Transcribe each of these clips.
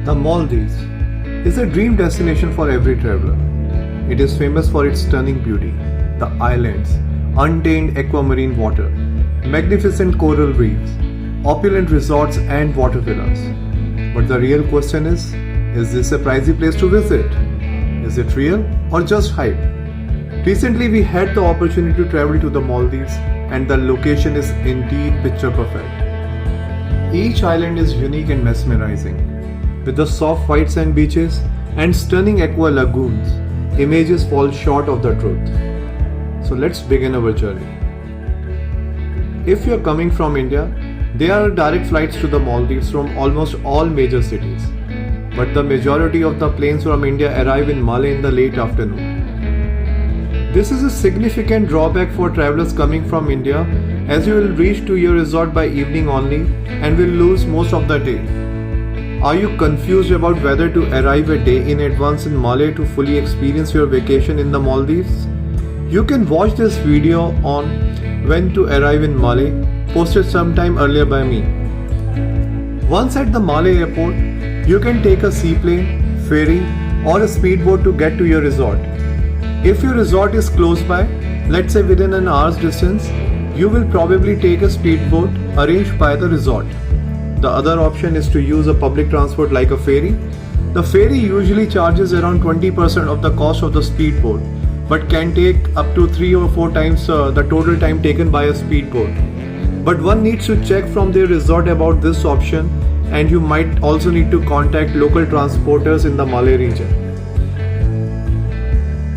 The Maldives is a dream destination for every traveler. It is famous for its stunning beauty, the islands, untamed aquamarine water, magnificent coral reefs, opulent resorts and water villas. But the real question is this a pricey place to visit? Is it real or just hype? Recently we had the opportunity to travel to the Maldives and the location is indeed picture perfect. Each island is unique and mesmerizing. With the soft white sand beaches and stunning aqua lagoons, images fall short of the truth. So let's begin our journey. If you are coming from India, there are direct flights to the Maldives from almost all major cities. But the majority of the planes from India arrive in Malé in the late afternoon. This is a significant drawback for travelers coming from India, as you will reach to your resort by evening only and will lose most of the day. Are you confused about whether to arrive a day in advance in Malé to fully experience your vacation in the Maldives? You can watch this video on when to arrive in Malé, posted sometime earlier by me. Once at the Malé airport, you can take a seaplane, ferry or a speedboat to get to your resort. If your resort is close by, let's say within an hour's distance, you will probably take a speedboat arranged by the resort. The other option is to use a public transport like a ferry. The ferry usually charges around 20% of the cost of the speedboat, but can take up to 3 or 4 times the total time taken by a speedboat. But one needs to check from their resort about this option, and you might also need to contact local transporters in the Malé region.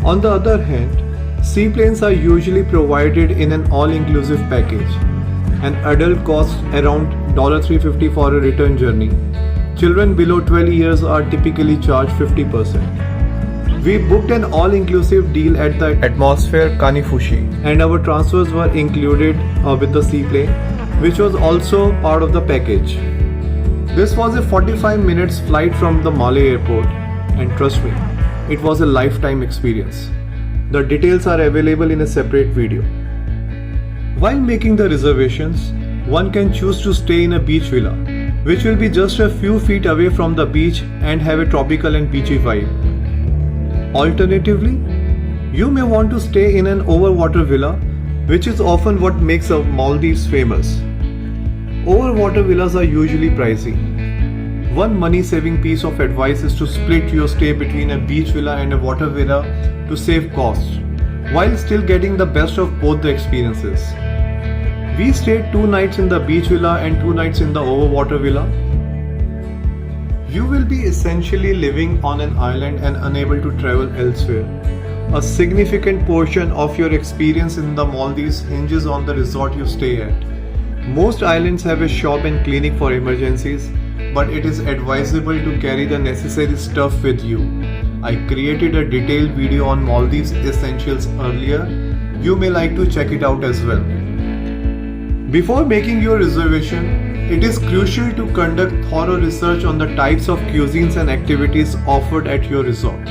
On the other hand, seaplanes are usually provided in an all-inclusive package. An adult costs around $350 for a return journey. Children below 12 years are typically charged 50%. We booked an all-inclusive deal at the Atmosphere Kanifushi, and our transfers were included with the seaplane, which was also part of the package. This was a 45 minutes flight from the Malé airport, and trust me, it was a lifetime experience. The details are available in a separate video. While making the reservations, one can choose to stay in a beach villa, which will be just a few feet away from the beach and have a tropical and beachy vibe. Alternatively, you may want to stay in an overwater villa, which is often what makes the Maldives famous. Overwater villas are usually pricey. One money-saving piece of advice is to split your stay between a beach villa and a water villa to save costs, while still getting the best of both the experiences. We stayed 2 nights in the beach villa and 2 nights in the overwater villa. You will be essentially living on an island and unable to travel elsewhere. A significant portion of your experience in the Maldives hinges on the resort you stay at. Most islands have a shop and clinic for emergencies, but it is advisable to carry the necessary stuff with you. I created a detailed video on Maldives essentials earlier. You may like to check it out as well. Before making your reservation, it is crucial to conduct thorough research on the types of cuisines and activities offered at your resort.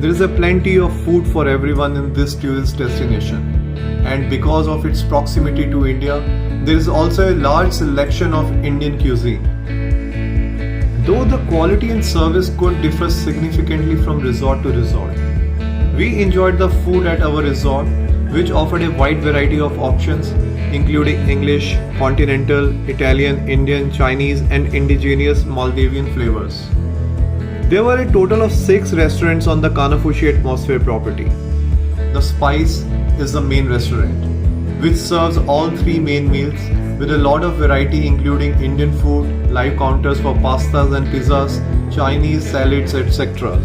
There is a plenty of food for everyone in this tourist destination, and because of its proximity to India, there is also a large selection of Indian cuisine. Though the quality and service could differ significantly from resort to resort, we enjoyed the food at our resort, which offered a wide variety of options, including English, continental, Italian, Indian, Chinese, and indigenous Maldivian flavors. There were a total of 6 restaurants on the Kanifushi Atmosphere property. The Spice is the main restaurant, which serves all 3 main meals with a lot of variety, including Indian food, live counters for pastas and pizzas, Chinese salads, etc.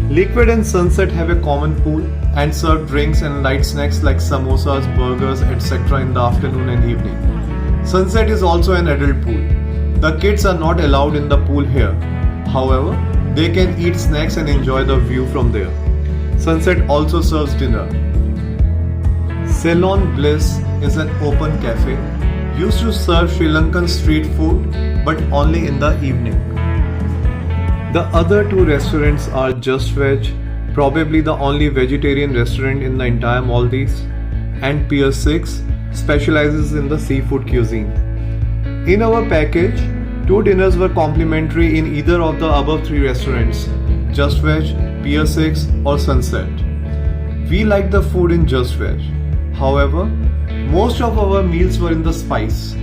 Liquid and Sunset have a common pool and serve drinks and light snacks like samosas, burgers, etc. in the afternoon and evening. Sunset is also an adult pool. The kids are not allowed in the pool here. However, they can eat snacks and enjoy the view from there. Sunset also serves dinner. Ceylon Bliss is an open cafe used to serve Sri Lankan street food, but only in the evening. The other 2 restaurants are Just Veg, probably the only vegetarian restaurant in the entire Maldives, and Pier 6 specializes in the seafood cuisine. In our package, 2 dinners were complimentary in either of the above 3 restaurants, Just Veg, Pier 6 or Sunset. We liked the food in Just Veg. However, most of our meals were in the Spice.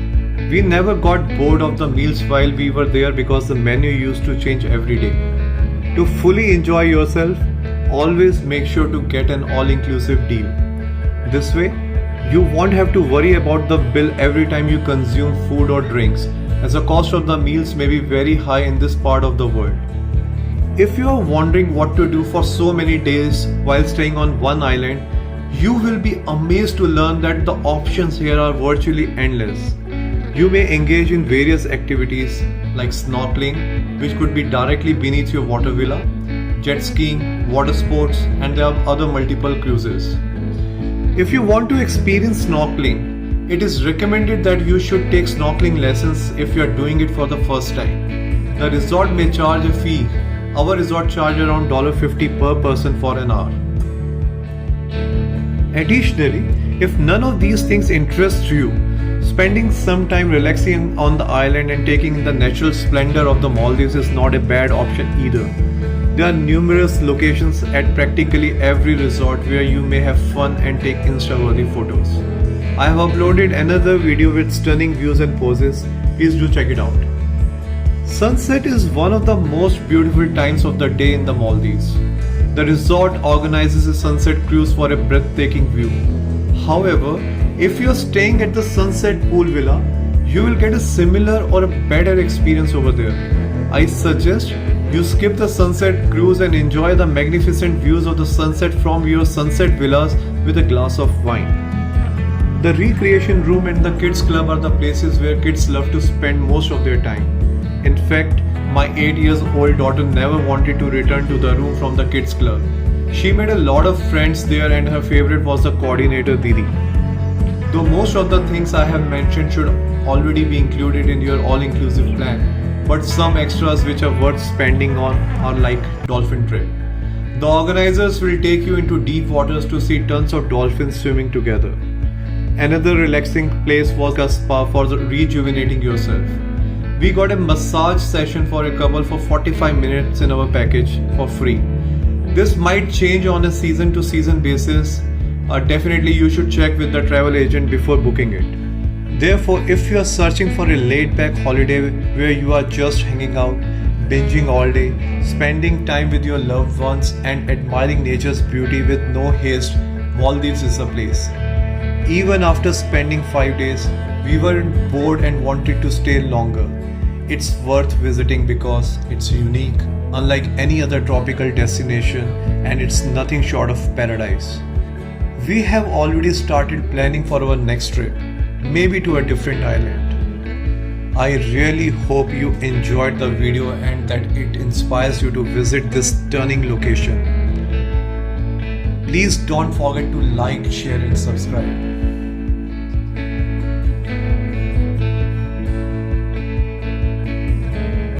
We never got bored of the meals while we were there because the menu used to change every day. To fully enjoy yourself, always make sure to get an all-inclusive deal. This way, you won't have to worry about the bill every time you consume food or drinks, as the cost of the meals may be very high in this part of the world. If you are wondering what to do for so many days while staying on one island, you will be amazed to learn that the options here are virtually endless. You may engage in various activities like snorkeling, which could be directly beneath your water villa, jet skiing, water sports, and there are other multiple cruises. If you want to experience snorkeling, it is recommended that you should take snorkeling lessons if you are doing it for the first time. The resort may charge a fee. Our resort charged around $50 per person for an hour. Additionally, if none of these things interest you, spending some time relaxing on the island and taking in the natural splendor of the Maldives is not a bad option either. There are numerous locations at practically every resort where you may have fun and take Insta-worthy photos. I have uploaded another video with stunning views and poses. Please do check it out. Sunset is one of the most beautiful times of the day in the Maldives. The resort organizes a sunset cruise for a breathtaking view. However, if you are staying at the Sunset Pool Villa, you will get a similar or a better experience over there. I suggest you skip the sunset cruise and enjoy the magnificent views of the sunset from your sunset villas with a glass of wine. The recreation room and the kids club are the places where kids love to spend most of their time. In fact, my 8-year-old daughter never wanted to return to the room from the kids club. She made a lot of friends there and her favorite was the coordinator Didi. Though most of the things I have mentioned should already be included in your all-inclusive plan, but some extras which are worth spending on are like dolphin trip. The organizers will take you into deep waters to see tons of dolphins swimming together. Another relaxing place was a spa for rejuvenating yourself. We got a massage session for a couple for 45 minutes in our package for free. This might change on a season to season basis. Definitely you should check with the travel agent before booking it. Therefore, if you are searching for a laid-back holiday where you are just hanging out, binging all day, spending time with your loved ones and admiring nature's beauty with no haste, Maldives is the place. Even after spending 5 days, we weren't bored and wanted to stay longer. It's worth visiting because it's unique, unlike any other tropical destination, and it's nothing short of paradise. We have already started planning for our next trip, maybe to a different island. I really hope you enjoyed the video and that it inspires you to visit this stunning location. Please don't forget to like, share and subscribe.